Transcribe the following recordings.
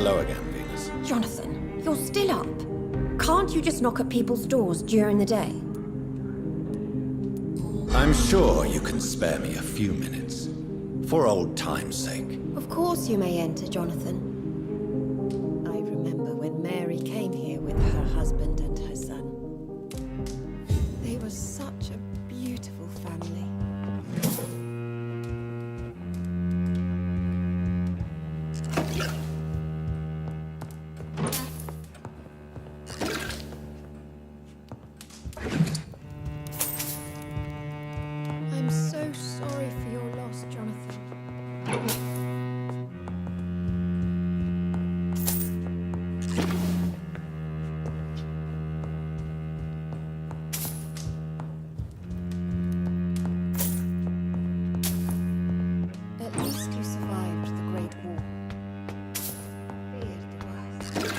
Hello again, Venus. Jonathan, you're still up. Can't you just knock at people's doors during the day? I'm sure you can spare me a few minutes. For old time's sake. Of course you may enter, Jonathan. I remember when Mary came here with her husband and her son. They were such a beautiful family. I'm so sorry for your loss, Jonathan. At least you survived the Great War. Feared the worst.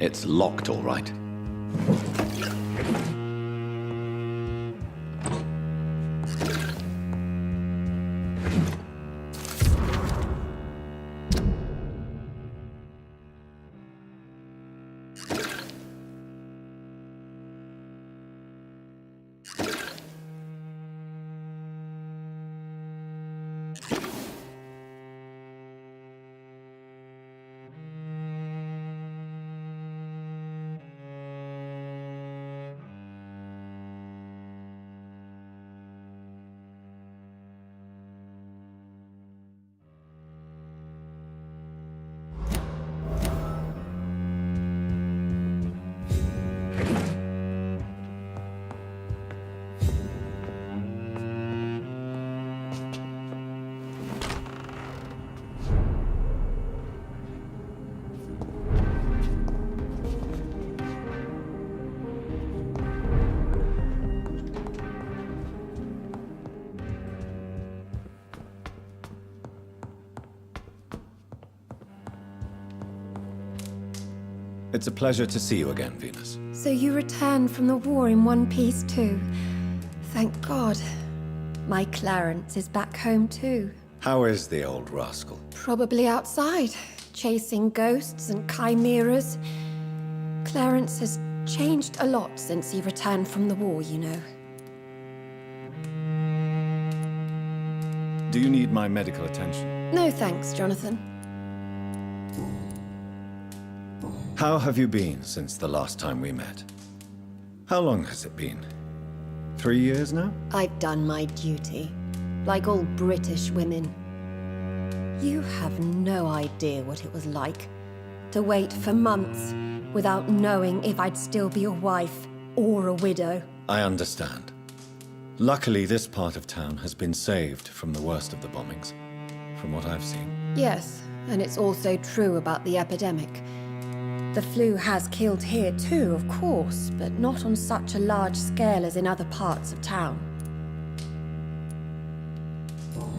It's locked, all right. It's a pleasure to see you again, Venus. So you returned from the war in one piece too. Thank God. My Clarence is back home too. How is the old rascal? Probably outside, chasing ghosts and chimeras. Clarence has changed a lot since he returned from the war, you know. Do you need my medical attention? No thanks, Jonathan. How have you been since the last time we met? How long has it been? 3 years now? I've done my duty, like all British women. You have no idea what it was like to wait for months without knowing if I'd still be a wife or a widow. I understand. Luckily, this part of town has been saved from the worst of the bombings, from what I've seen. Yes, and it's also true about the epidemic. The flu has killed here too, of course, but not on such a large scale as in other parts of town.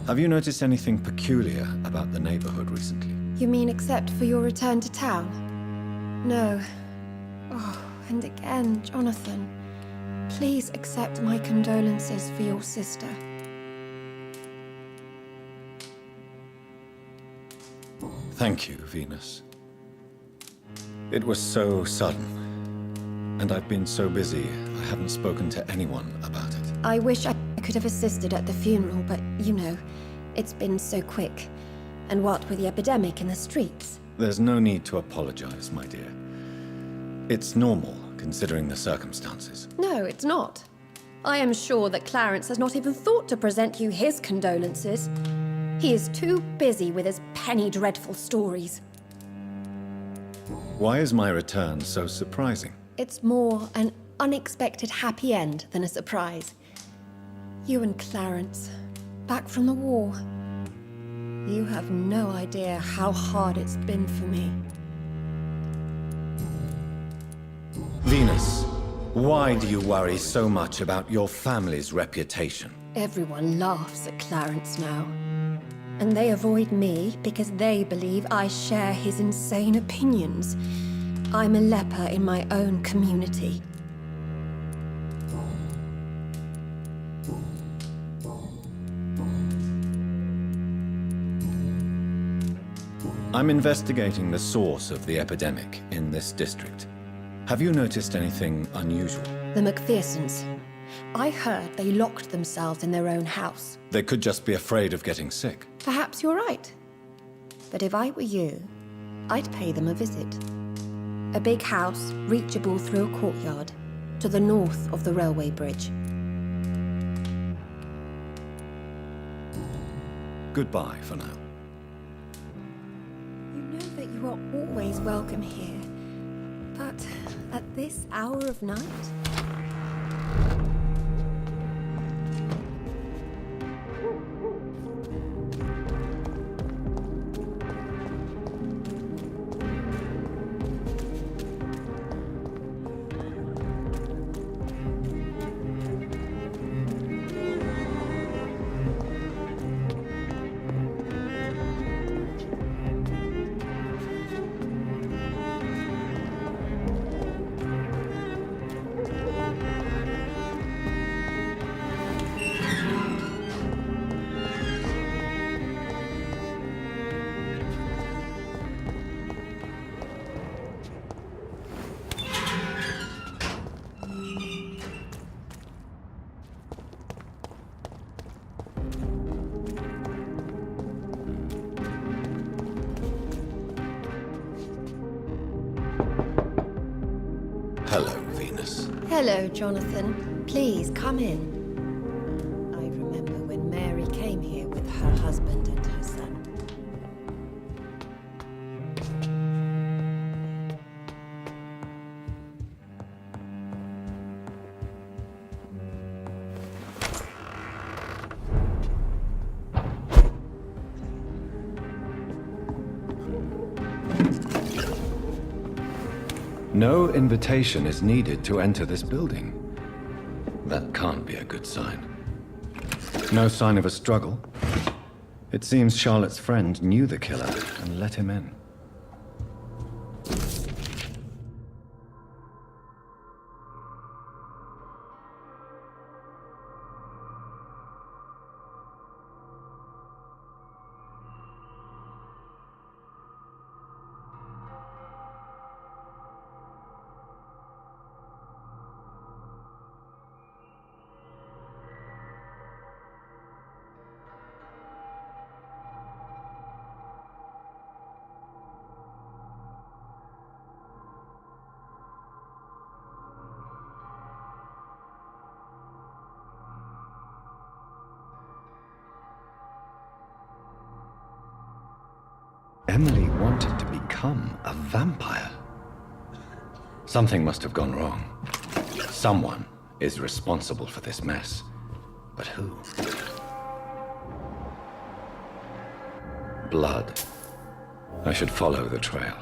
Have you noticed anything peculiar about the neighborhood recently? You mean except for your return to town? No. Oh, and again, Jonathan, please accept my condolences for your sister. Thank you, Venus. It was so sudden, and I've been so busy, I haven't spoken to anyone about it. I wish I could have assisted at the funeral, but you know, it's been so quick. And what with the epidemic in the streets? There's no need to apologize, my dear. It's normal, considering the circumstances. No, it's not. I am sure that Clarence has not even thought to present you his condolences. He is too busy with his penny dreadful stories. Why is my return so surprising? It's more an unexpected happy end than a surprise. You and Clarence, back from the war. You have no idea how hard it's been for me. Venus, why do you worry so much about your family's reputation? Everyone laughs at Clarence now. And they avoid me because they believe I share his insane opinions. I'm a leper in my own community. I'm investigating the source of the epidemic in this district. Have you noticed anything unusual? The McPhersons. I heard they locked themselves in their own house. They could just be afraid of getting sick. Perhaps you're right. But if I were you, I'd pay them a visit. A big house, reachable through a courtyard, to the north of the railway bridge. Goodbye for now. You know that you are always welcome here. But at this hour of night? Hello, Venus. Hello, Jonathan. Please, come in. I remember when Mary came here with her husband and her son. No invitation is needed to enter this building. That can't be a good sign. No sign of a struggle. It seems Charlotte's friend knew the killer and let him in. Emily wanted to become a vampire. Something must have gone wrong. Someone is responsible for this mess. But who? Blood. I should follow the trail.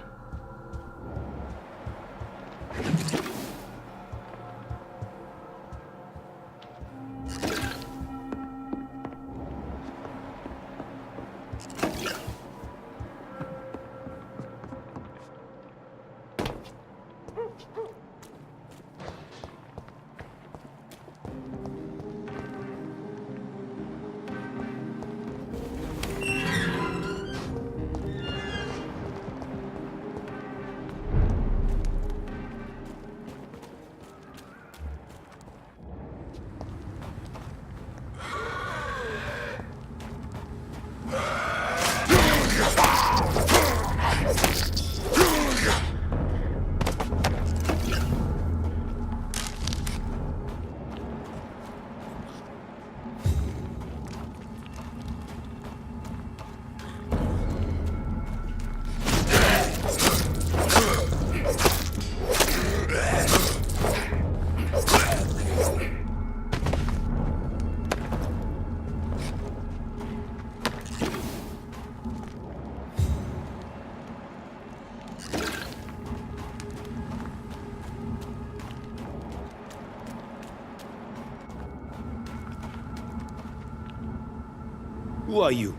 Who are you?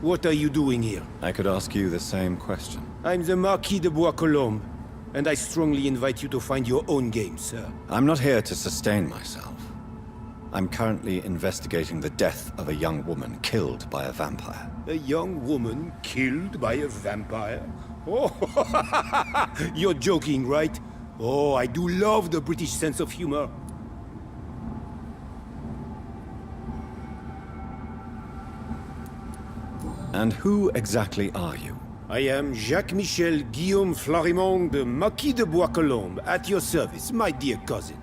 What are you doing here? I could ask you the same question. I'm the Marquis de Bois-Colombes, and I strongly invite you to find your own game, sir. I'm not here to sustain myself. I'm currently investigating the death of a young woman killed by a vampire. A young woman killed by a vampire? Oh, you're joking, right? Oh, I do love the British sense of humor. And who exactly are you? I am Jacques-Michel Guillaume Florimond de Marquis de Bois-Colombes, at your service, my dear cousin.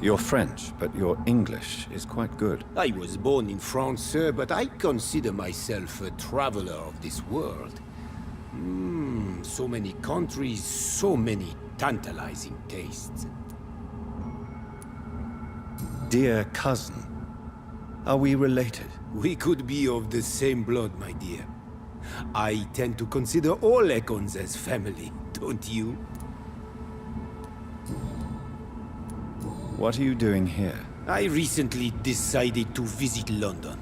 You're French, but your English is quite good. I was born in France, sir, but I consider myself a traveler of this world. So many countries, so many tantalizing tastes. Dear cousin, are we related? We could be of the same blood, my dear. I tend to consider all Econs as family, don't you? What are you doing here? I recently decided to visit London.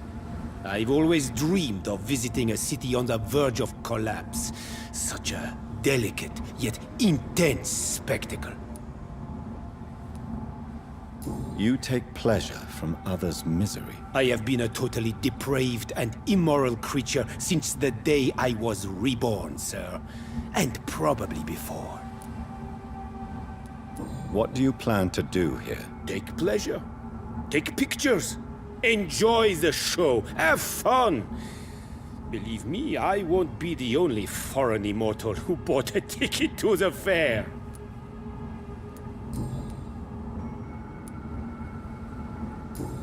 I've always dreamed of visiting a city on the verge of collapse. Such a delicate, yet intense spectacle. You take pleasure from others' misery. I have been a totally depraved and immoral creature since the day I was reborn, sir. And probably before. What do you plan to do here? Take pleasure. Take pictures. Enjoy the show. Have fun. Believe me, I won't be the only foreign immortal who bought a ticket to the fair.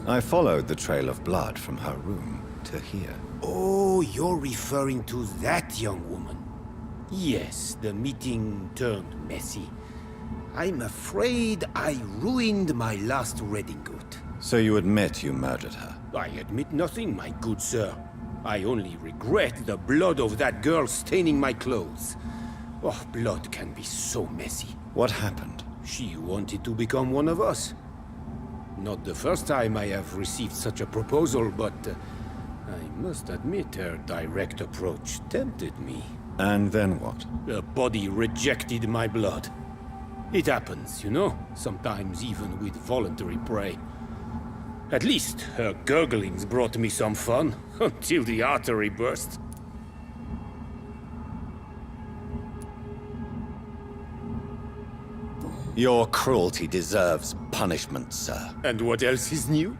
I followed the trail of blood from her room to here. Oh, you're referring to that young woman. Yes, the meeting turned messy. I'm afraid I ruined my last redingote. So you admit you murdered her? I admit nothing, my good sir. I only regret the blood of that girl staining my clothes. Oh, blood can be so messy. What happened? She wanted to become one of us. Not the first time I have received such a proposal, but I must admit her direct approach tempted me. And then what? Her body rejected my blood. It happens, you know, sometimes even with voluntary prey. At least her gurglings brought me some fun, until the artery burst. Your cruelty deserves punishment, sir. And what else is new?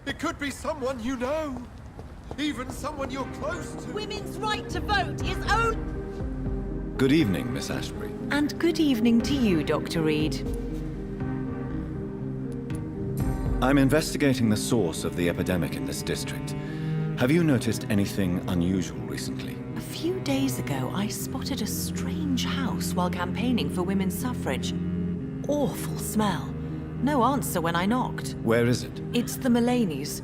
It could be someone you know. Even someone you're close to. Women's right to vote is only... Good evening, Miss Ashbury. And good evening to you, Dr. Reed. I'm investigating the source of the epidemic in this district. Have you noticed anything unusual recently? A few days ago, I spotted a strange house while campaigning for women's suffrage. Awful smell. No answer when I knocked. Where is it? It's the Mullaneys,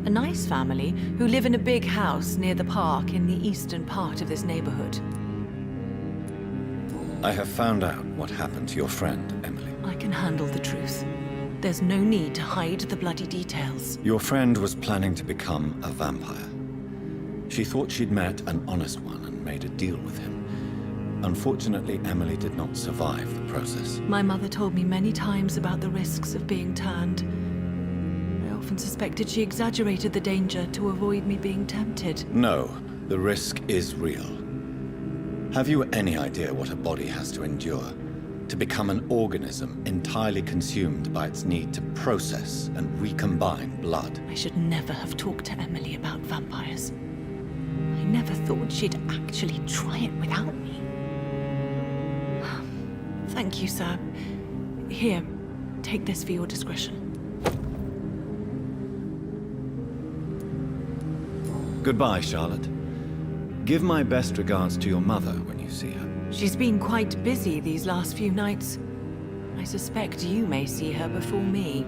a nice family who live in a big house near the park in the eastern part of this neighborhood. I have found out what happened to your friend, Emily. I can handle the truth. There's no need to hide the bloody details. Your friend was planning to become a vampire. She thought she'd met an honest one and made a deal with him. Unfortunately, Emily did not survive the process. My mother told me many times about the risks of being turned. I often suspected she exaggerated the danger to avoid me being tempted. No, the risk is real. Have you any idea what a body has to endure? To become an organism entirely consumed by its need to process and recombine blood? I should never have talked to Emily about vampires. I never thought she'd actually try it without me. Thank you, sir. Here, take this for your discretion. Goodbye, Charlotte. Give my best regards to your mother when you see her. She's been quite busy these last few nights. I suspect you may see her before me.